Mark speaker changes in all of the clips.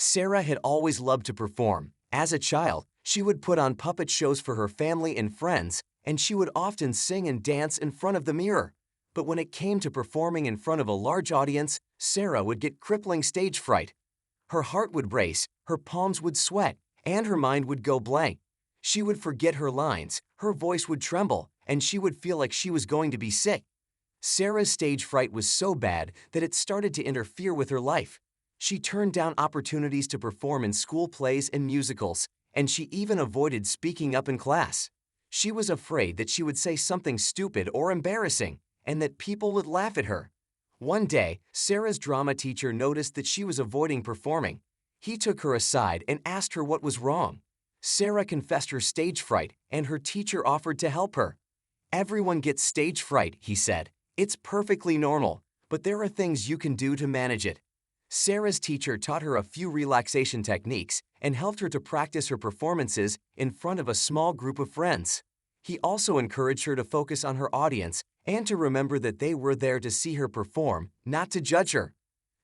Speaker 1: Sarah had always loved to perform. As a child, she would put on puppet shows for her family and friends, and she would often sing and dance in front of the mirror. But when it came to performing in front of a large audience, Sarah would get crippling stage fright. Her heart would race, her palms would sweat, and her mind would go blank. She would forget her lines, her voice would tremble, and she would feel like she was going to be sick. Sarah's stage fright was so bad that it started to interfere with her life. She turned down opportunities to perform in school plays and musicals, and she even avoided speaking up in class. She was afraid that she would say something stupid or embarrassing, and that people would laugh at her. One day, Sarah's drama teacher noticed that she was avoiding performing. He took her aside and asked her what was wrong. Sarah confessed her stage fright, and her teacher offered to help her. "Everyone gets stage fright," he said. "It's perfectly normal, but there are things you can do to manage it." Sarah's teacher taught her a few relaxation techniques and helped her to practice her performances in front of a small group of friends. He also encouraged her to focus on her audience and to remember that they were there to see her perform, not to judge her.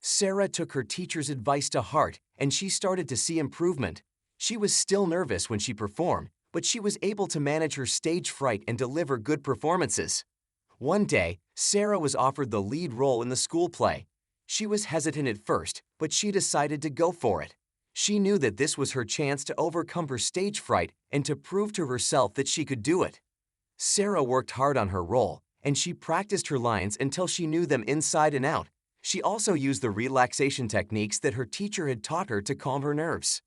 Speaker 1: Sarah took her teacher's advice to heart, and she started to see improvement. She was still nervous when she performed, but she was able to manage her stage fright and deliver good performances. One day, Sarah was offered the lead role in the school play. She was hesitant at first, but she decided to go for it. She knew that this was her chance to overcome her stage fright and to prove to herself that she could do it. Sarah worked hard on her role, and she practiced her lines until she knew them inside and out. She also used the relaxation techniques that her teacher had taught her to calm her nerves.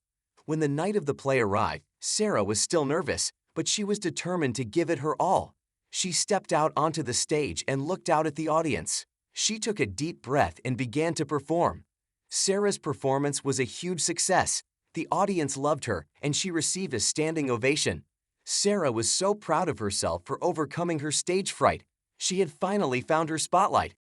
Speaker 1: When the night of the play arrived, Sarah was still nervous, but she was determined to give it her all. She stepped out onto the stage and looked out at the audience. She took a deep breath and began to perform. Sarah's performance was a huge success. The audience loved her, and she received a standing ovation. Sarah was so proud of herself for overcoming her stage fright. She had finally found her spotlight.